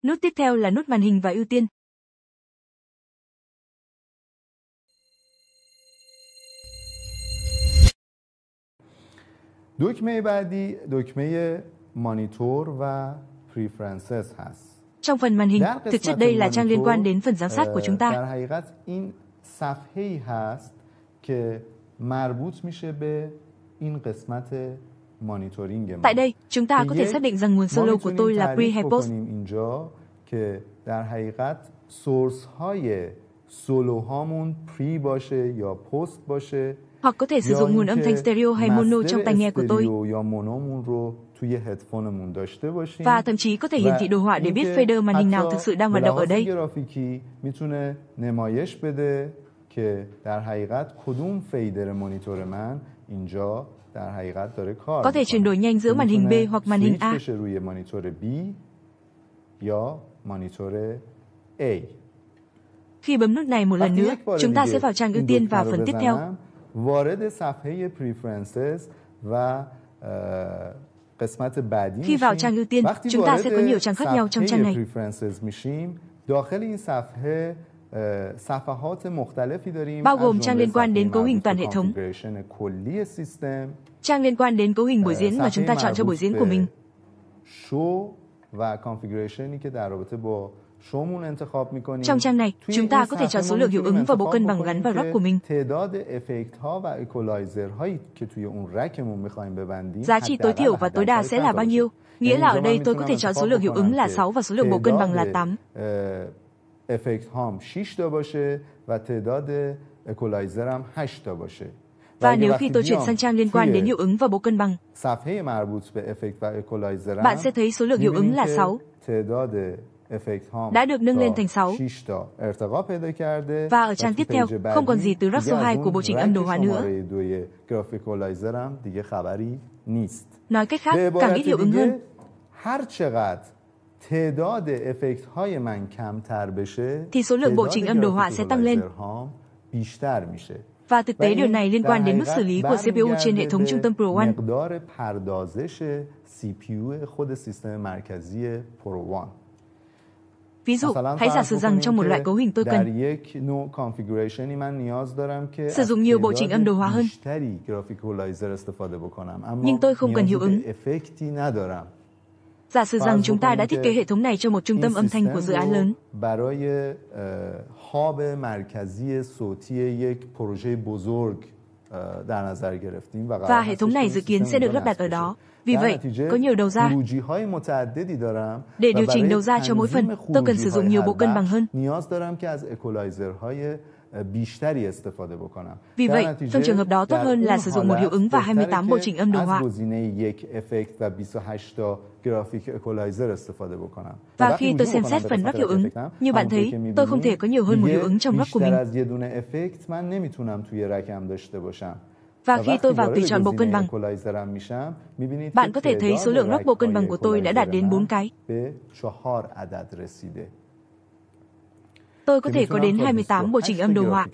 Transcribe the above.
Nút tiếp theo là nút màn hình và ưu tiên. دکمه بعدی دکمه مانیتور و پریفرنسز هست. Trong phần màn hình, thực chất đây là trang liên quan đến phần giám sát của chúng ta. در حقیقت این صفحه‌ای هست که مربوط میشه به این قسمت مانیتورینگ. Tại đây, chúng ta có thể xác định rằng nguồn solo của tôi là pre hay post. اینجا که در حقیقت سورس های سولو هامون پری باشه یا پست باشه. Hoặc có thể sử dụng nguồn âm thanh stereo hay mono trong tai nghe của tôi. Và thậm chí có thể hiển thị đồ họa để biết fader màn hình nào thực sự đang hoạt động ở đây. Có thể chuyển đổi nhanh giữa màn hình B hoặc màn hình A. Khi bấm nút này một lần nữa, chúng ta sẽ vào trang ưu tiên và phần tiếp theo. وارد صفحه preferences و قسمت بعدی Khi vào trang ưu tiên, chúng ta sẽ có nhiều trang khác nhau trong trang này. داخل این صفحه صفحات مختلفی داریم. Bao gồm trang liên quan đến cấu hình toàn hệ thống, trang liên quan đến cấu hình buổi diễn mà chúng ta chọn cho buổi diễn của mình, show và configurationی که در رابطه با trong trang này, chúng ta có thể chọn số lượng hiệu ứng và bộ cân bằng gắn vào rack của mình. Giá trị tối thiểu và tối đa sẽ là bao nhiêu? Nghĩa là ở đây tôi có thể chọn số lượng hiệu ứng là 6 và số lượng bộ cân bằng là 8. Và nếu khi tôi chuyển sang trang liên quan đến hiệu ứng và bộ cân bằng, bạn sẽ thấy số lượng hiệu ứng là 6. Đã được nâng lên thành 6. Và ở trang tiếp theo, không còn gì từ rack số 2 của bộ chỉnh âm đồ họa nữa. Nói cách khác, càng ít hiệu ứng hơn. Thì số lượng bộ chỉnh âm đồ họa sẽ tăng lên. Và thực tế điều này liên quan đến mức xử lý của CPU trên hệ thống trung tâm Pro One. Ví dụ, hãy giả sử rằng trong một loại cấu hình tôi cần sử dụng nhiều bộ chỉnh âm đồ họa hơn, nhưng tôi không cần hiệu ứng. Giả sử rằng chúng ta đã thiết kế hệ thống này cho một trung tâm âm thanh của dự án lớn. Và hệ thống này dự kiến sẽ được lắp đặt ở đó. Vì vậy, có nhiều đầu ra. Để điều chỉnh đầu ra cho mỗi phần, tôi cần sử dụng nhiều bộ cân bằng hơn. Vì vậy, trong trường hợp đó tốt hơn là sử dụng một hiệu ứng và 28 bộ chỉnh âm đồ họa. Và khi tôi xem xét phần rack hiệu ứng, như bạn thấy, tôi không thể có nhiều hơn một hiệu ứng trong rack của mình. Và khi tôi vào tùy chọn bộ cân bằng, bạn có thể thấy số lượng rack bộ cân bằng của tôi đã đạt đến 4 cái. Tôi có thể có đến 28 bộ chỉnh âm đồ họa.